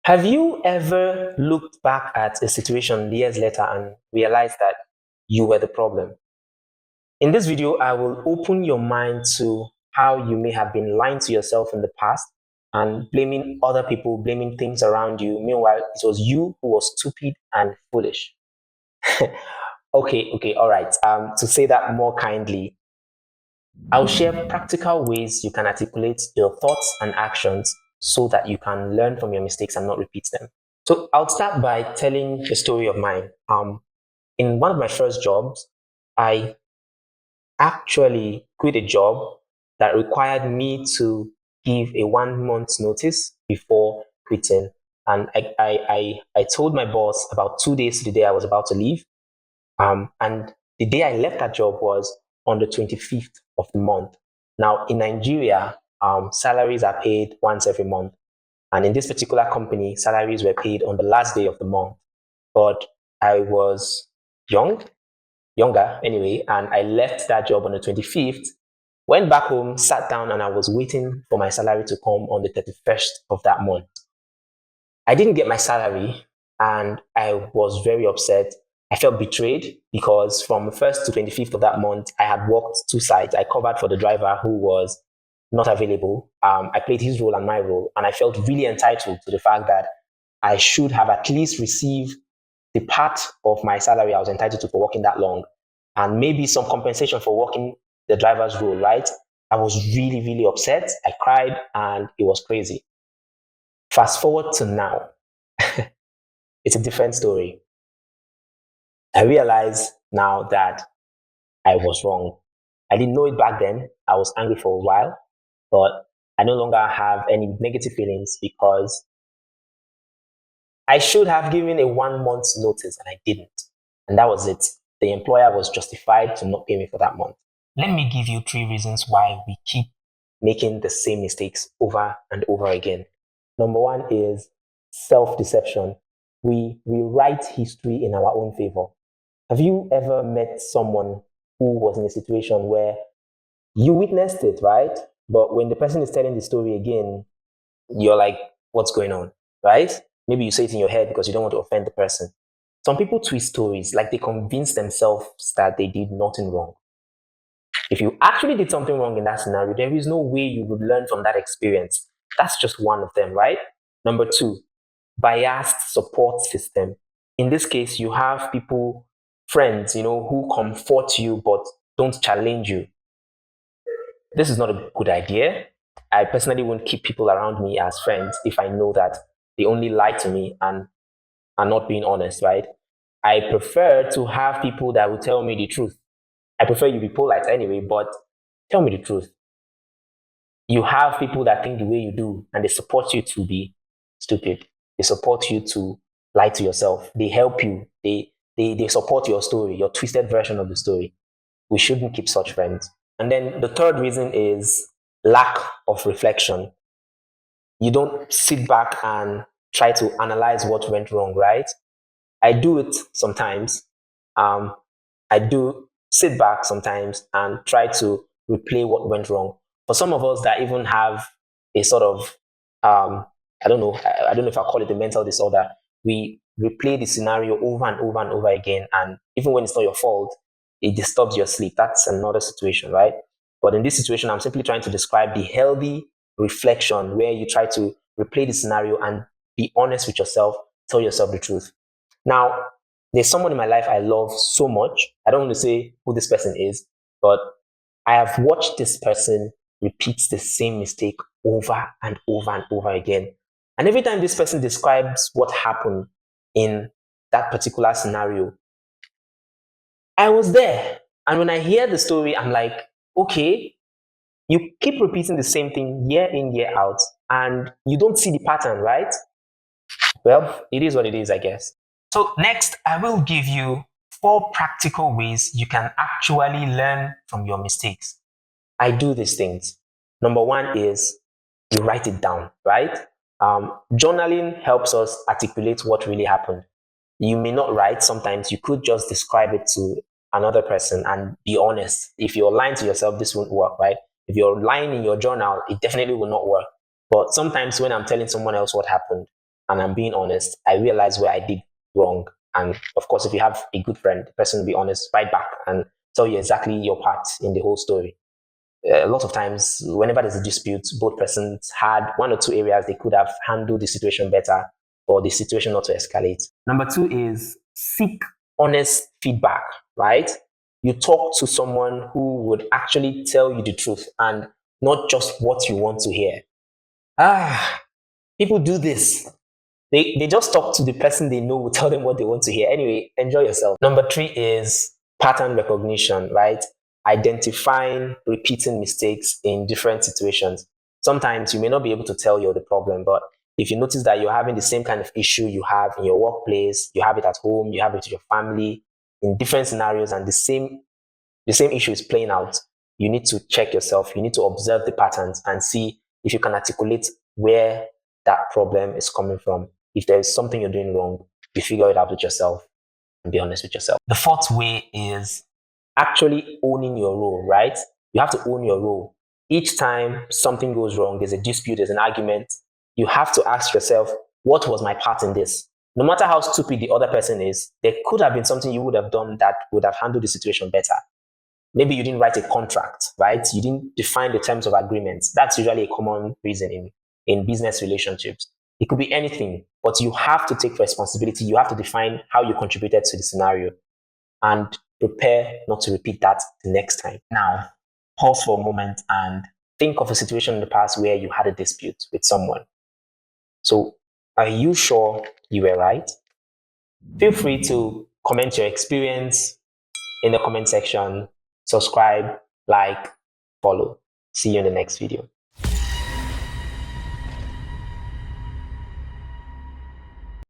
Have you ever looked back at a situation years later and realized that you were the problem? In this video, I will open your mind to how you may have been lying to yourself in the past and blaming other people, blaming things around you. Meanwhile, it was you who was stupid and foolish. Okay, all right. To say that more kindly, I'll share practical ways you can articulate your thoughts and actions so that you can learn from your mistakes and not repeat them. So I'll start by telling a story of mine. In one of my first jobs, I actually quit a job that required me to give a 1 month notice before quitting. And I told my boss about 2 days to the day I was about to leave. And the day I left that job was on the 25th of the month. Now, in Nigeria, salaries are paid once every month. And in this particular company, salaries were paid on the last day of the month. But I was young, younger anyway, and I left that job on the 25th, went back home, sat down, and I was waiting for my salary to come on the 31st of that month. I didn't get my salary, and I was very upset. I felt betrayed because from 1st to 25th of that month, I had worked two sides. I covered for the driver who was not available. I played his role and my role, and I felt really entitled to the fact that I should have at least received the part of my salary I was entitled to for working that long, and maybe some compensation for working the driver's role, right? I was really, really upset. I cried, and it was crazy. Fast forward to now, it's a different story. I realize now that I was wrong. I didn't know it back then. I was angry for a while, but I no longer have any negative feelings because I should have given a 1 month's notice and I didn't. And that was it. The employer was justified to not pay me for that month. Let me give you three reasons why we keep making the same mistakes over and over again. Number one is self deception. We rewrite history in our own favor. Have you ever met someone who was in a situation where you witnessed it, right? But when the person is telling the story again, you're like, what's going on, right? Maybe you say it in your head because you don't want to offend the person. Some people twist stories like they convince themselves that they did nothing wrong. If you actually did something wrong in that scenario, there is no way you would learn from that experience. That's just one of them, right? Number two, biased support system. In this case, you have people, friends, who comfort you but don't challenge you. This is not a good idea. I personally won't keep people around me as friends if I know that they only lie to me and are not being honest, right? I prefer to have people that will tell me the truth. I prefer you be polite anyway, but tell me the truth. You have people that think the way you do and they support you to be stupid. They support you to lie to yourself. They help you. They support your story, your twisted version of the story. We shouldn't keep such friends. And then the third reason is lack of reflection. You don't sit back and try to analyze what went wrong, right? I do it sometimes. Um, I do sit back sometimes and try to replay what went wrong. For some of us that even have a sort of, I don't know, I don't know if I call it a mental disorder, we replay the scenario over and over and over again. And even when it's not your fault, it disturbs your sleep. That's another situation, right? But in this situation, I'm simply trying to describe the healthy reflection where you try to replay the scenario and be honest with yourself, tell yourself the truth. Now, there's someone in my life I love so much. I don't want to say who this person is, but I have watched this person repeat the same mistake over and over and over again. And every time this person describes what happened in that particular scenario, I was there. And when I hear the story, I'm like, okay, you keep repeating the same thing year in, year out, and you don't see the pattern, right? Well, it is what it is, I guess. So, next, I will give you four practical ways you can actually learn from your mistakes. I do these things. Number one is you write it down, right? Journaling helps us articulate what really happened. You may not write, sometimes you could just describe it to another person and be honest. If you're lying to yourself, this won't work, right? If you're lying in your journal, it definitely will not work. But sometimes when I'm telling someone else what happened, and I'm being honest, I realize where I did wrong. And of course, if you have a good friend, the person will be honest right back and tell you exactly your part in the whole story. A lot of times, whenever there's a dispute, both persons had one or two areas they could have handled the situation better for the situation not to escalate. Number two is seek honest feedback, right? You talk to someone who would actually tell you the truth and not just what you want to hear. People do this. They just talk to the person they know will tell them what they want to hear. Anyway, enjoy yourself. Number three is pattern recognition, right? Identifying repeating mistakes in different situations. Sometimes you may not be able to tell you're the problem, but if you notice that you're having the same kind of issue you have in your workplace, you have it at home, you have it with your family, in different scenarios, and the same issue is playing out, you need to check yourself. You need to observe the patterns and see if you can articulate where that problem is coming from. If there is something you're doing wrong, you figure it out with yourself and be honest with yourself. The fourth way is actually owning your role, right? You have to own your role. Each time something goes wrong, there's a dispute, there's an argument, you have to ask yourself, what was my part in this? No matter how stupid the other person is, there could have been something you would have done that would have handled the situation better. Maybe you didn't write a contract, right? You didn't define the terms of agreement. That's usually a common reason in business relationships. It could be anything, but you have to take responsibility. You have to define how you contributed to the scenario and prepare not to repeat that the next time. Now, pause for a moment and think of a situation in the past where you had a dispute with someone. So, are you sure you were right? Feel free to comment your experience in the comment section, subscribe, like, follow. See you in the next video.